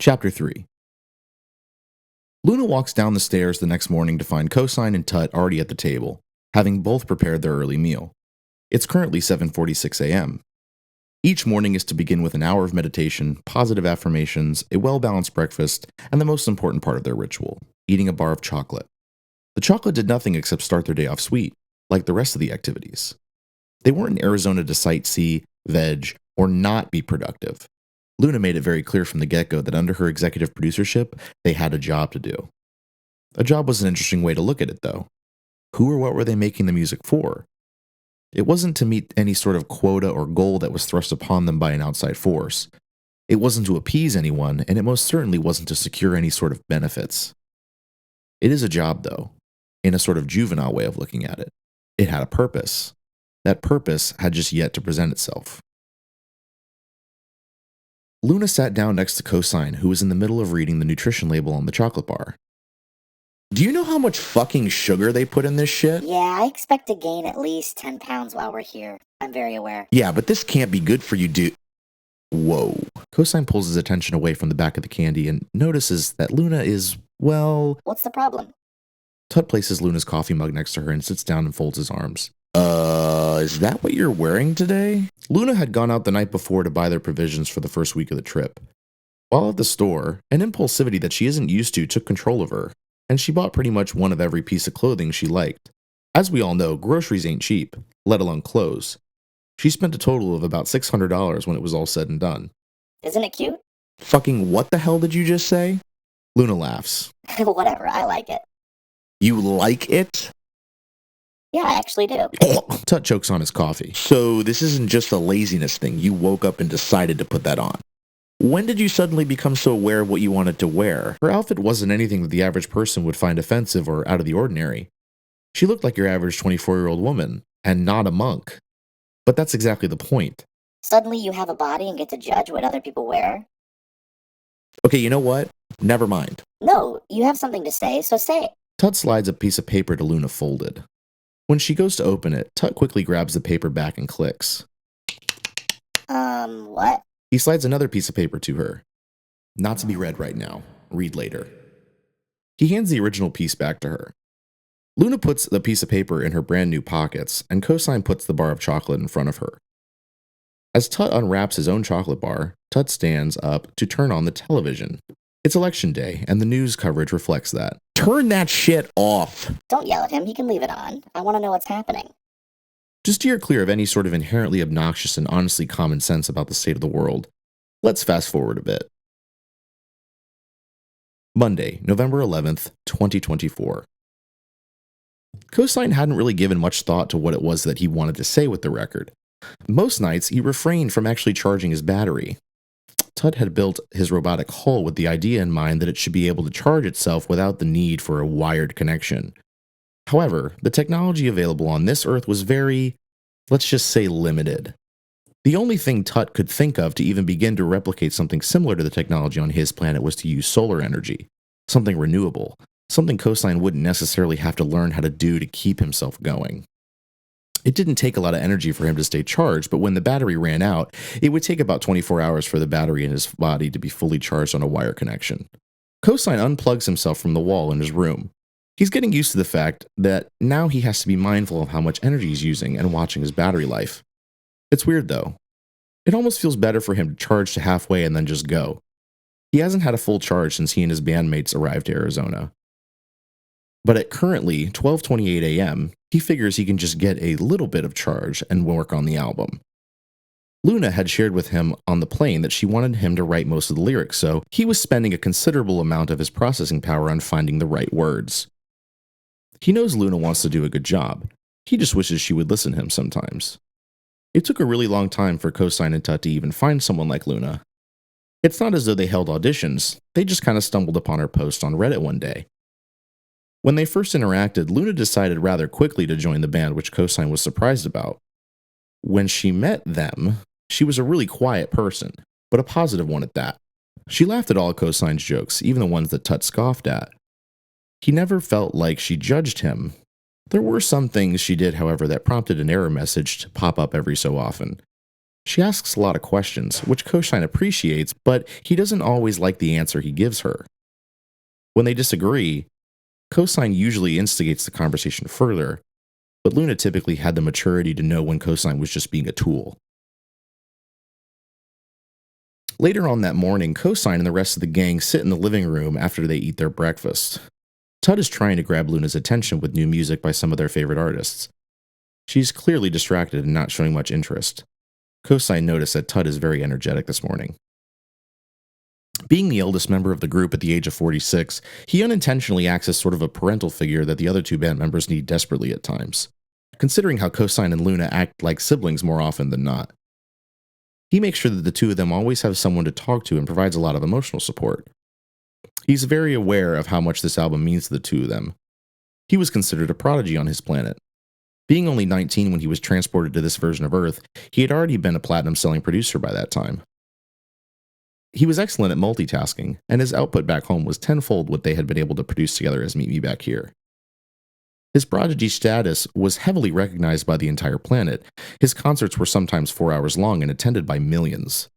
Chapter 3. Luna walks down the stairs the next morning to find Cosine and Tut already at the table, having both prepared their early meal. It's currently 7:46 a.m. Each morning is to begin with an hour of meditation, positive affirmations, a well-balanced breakfast, and the most important part of their ritual, eating a bar of chocolate. The chocolate did nothing except start their day off sweet, like the rest of the activities. They weren't in Arizona to sightsee, veg, or not be productive. Luna made it very clear from the get-go that under her executive producership, they had a job to do. A job was an interesting way to look at it, though. Who or what were they making the music for? It wasn't to meet any sort of quota or goal that was thrust upon them by an outside force. It wasn't to appease anyone, and it most certainly wasn't to secure any sort of benefits. It is a job, though, in a sort of juvenile way of looking at it. It had a purpose. That purpose had just yet to present itself. Luna sat down next to Cosine, who was in the middle of reading the nutrition label on the chocolate bar. Do you know how much fucking sugar they put in this shit? Yeah, I expect to gain at least 10 pounds while we're here. I'm very aware. Yeah, but this can't be good for you, dude. Whoa. Cosine pulls his attention away from the back of the candy and notices that Luna is, well... What's the problem? Tut places Luna's coffee mug next to her and sits down and folds his arms. Is that what you're wearing today? Luna had gone out the night before to buy their provisions for the first week of the trip. While at the store, an impulsivity that she isn't used to took control of her, and she bought pretty much one of every piece of clothing she liked. As we all know, groceries ain't cheap, let alone clothes. She spent a total of about $600 when it was all said and done. Isn't it cute? Fucking what the hell did you just say? Luna laughs. Whatever, I like it. You like it? Yeah, I actually do. Tut chokes on his coffee. So this isn't just a laziness thing. You woke up and decided to put that on. When did you suddenly become so aware of what you wanted to wear? Her outfit wasn't anything that the average person would find offensive or out of the ordinary. She looked like your average 24-year-old woman, and not a monk. But that's exactly the point. Suddenly you have a body and get to judge what other people wear? Okay, you know what? Never mind. No, you have something to say, so say it. Tut slides a piece of paper to Luna folded. When she goes to open it, Tut quickly grabs the paper back and clicks. What? He slides another piece of paper to her. Not to be read right now. Read later. He hands the original piece back to her. Luna puts the piece of paper in her brand new pockets, and Cosine puts the bar of chocolate in front of her. As Tut unwraps his own chocolate bar, Tut stands up to turn on the television. It's election day, and the news coverage reflects that. Turn that shit off! Don't yell at him, he can leave it on. I want to know what's happening. Just steer clear of any sort of inherently obnoxious and honestly common sense about the state of the world. Let's fast forward a bit. Monday, November 11th, 2024. Cosine hadn't really given much thought to what it was that he wanted to say with the record. Most nights, he refrained from actually charging his battery. Tut had built his robotic hull with the idea in mind that it should be able to charge itself without the need for a wired connection. However, the technology available on this Earth was very, let's just say, limited. The only thing Tut could think of to even begin to replicate something similar to the technology on his planet was to use solar energy, something renewable, something Cosine wouldn't necessarily have to learn how to do to keep himself going. It didn't take a lot of energy for him to stay charged, but when the battery ran out, it would take about 24 hours for the battery in his body to be fully charged on a wire connection. Cosine unplugs himself from the wall in his room. He's getting used to the fact that now he has to be mindful of how much energy he's using and watching his battery life. It's weird though. It almost feels better for him to charge to halfway and then just go. He hasn't had a full charge since he and his bandmates arrived to Arizona. But at currently 12:28 a.m., he figures he can just get a little bit of charge and work on the album. Luna had shared with him on the plane that she wanted him to write most of the lyrics, so he was spending a considerable amount of his processing power on finding the right words. He knows Luna wants to do a good job. He just wishes she would listen to him sometimes. It took a really long time for Cosine and Tut to even find someone like Luna. It's not as though they held auditions, they just kind of stumbled upon her post on Reddit one day. When they first interacted, Luna decided rather quickly to join the band, which Cosine was surprised about. When she met them, she was a really quiet person, but a positive one at that. She laughed at all Cosine's jokes, even the ones that Tut scoffed at. He never felt like she judged him. There were some things she did, however, that prompted an error message to pop up every so often. She asks a lot of questions, which Cosine appreciates, but he doesn't always like the answer he gives her. When they disagree, Cosine usually instigates the conversation further, but Luna typically had the maturity to know when Cosine was just being a tool. Later on that morning, Cosine and the rest of the gang sit in the living room after they eat their breakfast. Tut is trying to grab Luna's attention with new music by some of their favorite artists. She's clearly distracted and not showing much interest. Cosine noticed that Tut is very energetic this morning. Being the eldest member of the group at the age of 46, he unintentionally acts as sort of a parental figure that the other two band members need desperately at times, considering how Cosine and Luna act like siblings more often than not. He makes sure that the two of them always have someone to talk to and provides a lot of emotional support. He's very aware of how much this album means to the two of them. He was considered a prodigy on his planet. Being only 19 when he was transported to this version of Earth, he had already been a platinum-selling producer by that time. He was excellent at multitasking, and his output back home was tenfold what they had been able to produce together as Meet Me Back Here. His prodigy status was heavily recognized by the entire planet. His concerts were sometimes 4 hours long and attended by millions.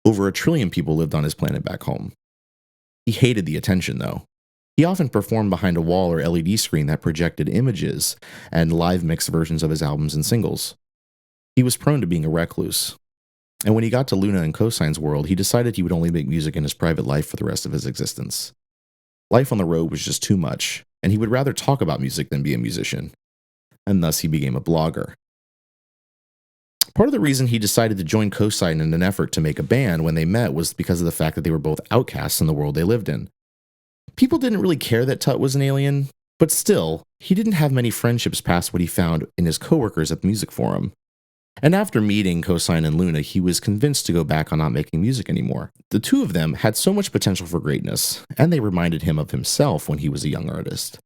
Over 1 trillion people lived on his planet back home. He hated the attention, though. He often performed behind a wall or LED screen that projected images and live mix versions of his albums and singles. He was prone to being a recluse. And when he got to Luna and Cosine's world, he decided he would only make music in his private life for the rest of his existence. Life on the road was just too much, and he would rather talk about music than be a musician. And thus he became a blogger. Part of the reason he decided to join Cosine in an effort to make a band when they met was because of the fact that they were both outcasts in the world they lived in. People didn't really care that Tut was an alien, but still, he didn't have many friendships past what he found in his coworkers at the music forum. And after meeting Cosine and Luna, he was convinced to go back on not making music anymore. The two of them had so much potential for greatness, and they reminded him of himself when he was a young artist.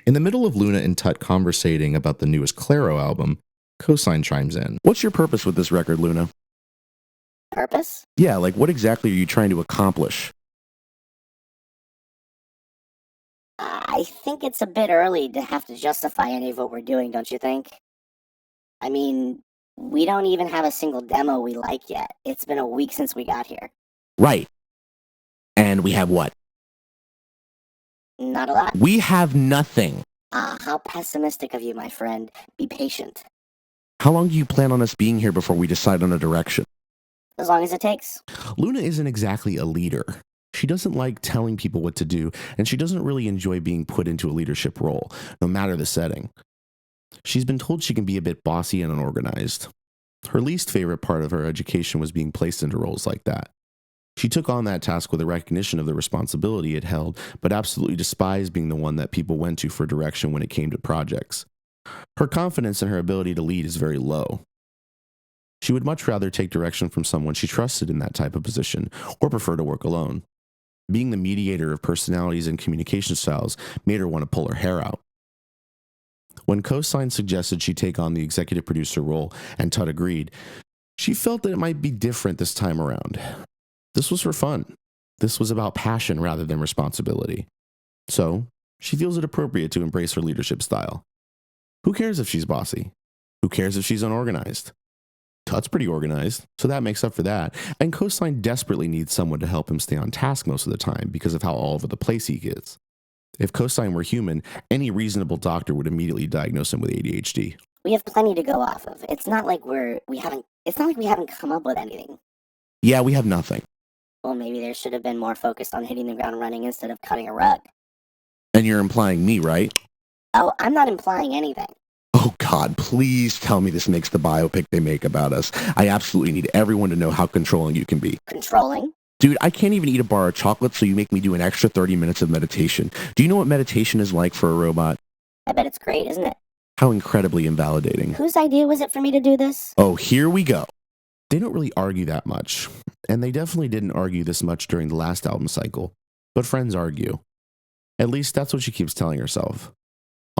In the middle of Luna and Tut conversating about the newest Claro album, Cosine chimes in. What's your purpose with this record, Luna? Purpose? Yeah, like what exactly are you trying to accomplish? I think it's a bit early to have to justify any of what we're doing, don't you think? I mean, we don't even have a single demo we like yet. It's been a week since we got here. Right. And we have what? Not a lot. We have nothing. Ah, how pessimistic of you, my friend. Be patient. How long do you plan on us being here before we decide on a direction? As long as it takes. Luna isn't exactly a leader. She doesn't like telling people what to do, and she doesn't really enjoy being put into a leadership role, no matter the setting. She's been told she can be a bit bossy and unorganized. Her least favorite part of her education was being placed into roles like that. She took on that task with a recognition of the responsibility it held, but absolutely despised being the one that people went to for direction when it came to projects. Her confidence in her ability to lead is very low. She would much rather take direction from someone she trusted in that type of position, or prefer to work alone. Being the mediator of personalities and communication styles made her want to pull her hair out. When Cosine suggested she take on the executive producer role and Tut agreed, she felt that it might be different this time around. This was for fun. This was about passion rather than responsibility. So, she feels it appropriate to embrace her leadership style. Who cares if she's bossy? Who cares if she's unorganized? Tut's pretty organized, so that makes up for that, and Cosine desperately needs someone to help him stay on task most of the time because of how all over the place he gets. If Cosine were human, any reasonable doctor would immediately diagnose him with ADHD. We have plenty to go off of. It's not like we haven't come up with anything. Yeah, we have nothing. Well, maybe there should have been more focused on hitting the ground running instead of cutting a rug. And you're implying me, right? Oh, I'm not implying anything. Oh God, please tell me this makes the biopic they make about us. I absolutely need everyone to know how controlling you can be. Controlling? Dude, I can't even eat a bar of chocolate, so you make me do an extra 30 minutes of meditation. Do you know what meditation is like for a robot? I bet it's great, isn't it? How incredibly invalidating. Whose idea was it for me to do this? Oh, here we go. They don't really argue that much, and they definitely didn't argue this much during the last album cycle, but friends argue. At least that's what she keeps telling herself.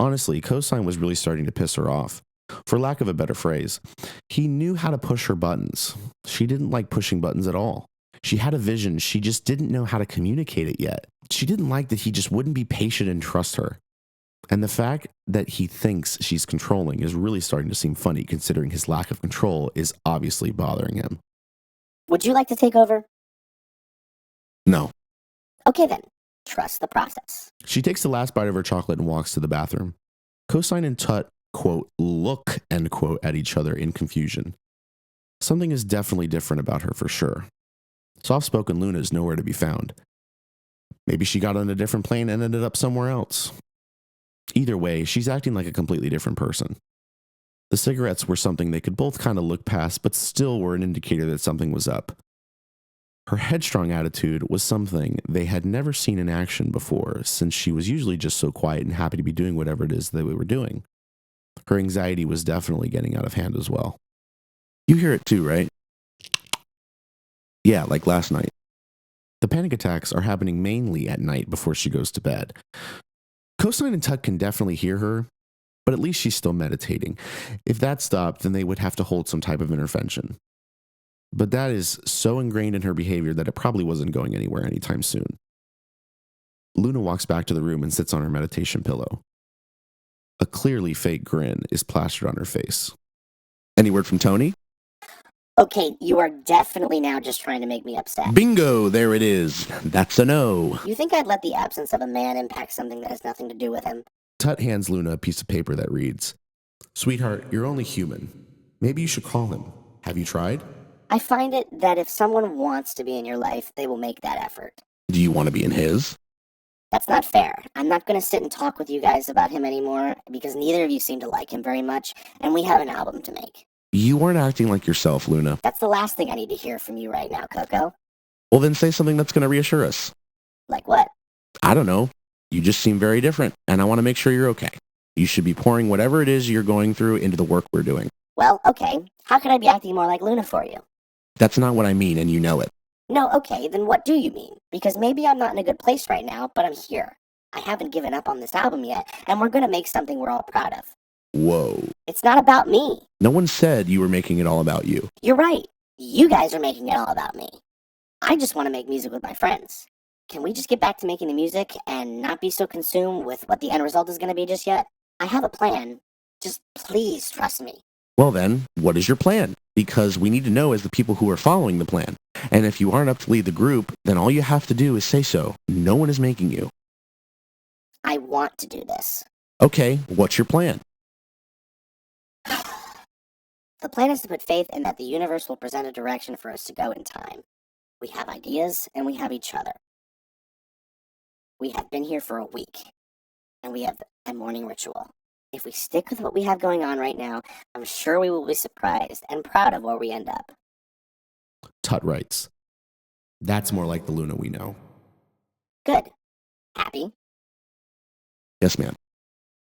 Honestly, Cosine was really starting to piss her off. For lack of a better phrase, he knew how to push her buttons. She didn't like pushing buttons at all. She had a vision, she just didn't know how to communicate it yet. She didn't like that he just wouldn't be patient and trust her. And the fact that he thinks she's controlling is really starting to seem funny, considering his lack of control is obviously bothering him. Would you like to take over? No. Okay then, trust the process. She takes the last bite of her chocolate and walks to the bathroom. Cosine and Tut, quote, look, end quote, at each other in confusion. Something is definitely different about her for sure. Soft-spoken Luna is nowhere to be found. Maybe she got on a different plane and ended up somewhere else. Either way, she's acting like a completely different person. The cigarettes were something they could both kind of look past, but still were an indicator that something was up. Her headstrong attitude was something they had never seen in action before, since she was usually just so quiet and happy to be doing whatever it is that we were doing. Her anxiety was definitely getting out of hand as well. You hear it too, right? Yeah, like last night. The panic attacks are happening mainly at night before she goes to bed. Cosine and Tut can definitely hear her, but at least she's still meditating. If that stopped, then they would have to hold some type of intervention. But that is so ingrained in her behavior that it probably wasn't going anywhere anytime soon. Luna walks back to the room and sits on her meditation pillow. A clearly fake grin is plastered on her face. Any word from Tony? Okay, you are definitely now just trying to make me upset. Bingo, there it is. That's a no. You think I'd let the absence of a man impact something that has nothing to do with him? Tut hands Luna a piece of paper that reads, "Sweetheart, you're only human. Maybe you should call him. Have you tried?" I find it that if someone wants to be in your life, they will make that effort. Do you want to be in his? That's not fair. I'm not going to sit and talk with you guys about him anymore because neither of you seem to like him very much, and we have an album to make. You aren't acting like yourself, Luna. That's the last thing I need to hear from you right now, Coco. Well, then say something that's going to reassure us. Like what? I don't know. You just seem very different, and I want to make sure you're okay. You should be pouring whatever it is you're going through into the work we're doing. Well, okay. How could I be acting more like Luna for you? That's not what I mean, and you know it. No, okay, then what do you mean? Because maybe I'm not in a good place right now, but I'm here. I haven't given up on this album yet, and we're going to make something we're all proud of. Whoa. It's not about me. No one said you were making it all about you. You're right. You guys are making it all about me. I just want to make music with my friends. Can we just get back to making the music and not be so consumed with what the end result is going to be just yet? I have a plan. Just please trust me. Well then, what is your plan? Because we need to know as the people who are following the plan. And if you aren't up to lead the group, then all you have to do is say so. No one is making you. I want to do this. Okay, what's your plan? The plan is to put faith in that the universe will present a direction for us to go in time. We have ideas, and we have each other. We have been here for a week, and we have a morning ritual. If we stick with what we have going on right now, I'm sure we will be surprised and proud of where we end up. Tut writes, "That's more like the Luna we know." Good. Happy? Yes, ma'am.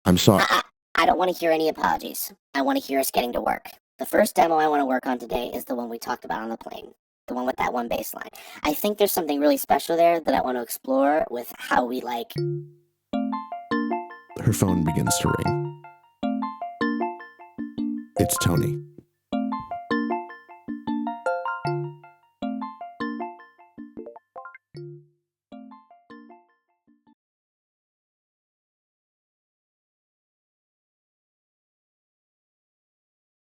I'm sorry. I don't want to hear any apologies. I want to hear us getting to work. The first demo I want to work on today is the one we talked about on the plane. The one with that one bass line. I think there's something really special there that I want to explore with how we like... Her phone begins to ring. It's Tony.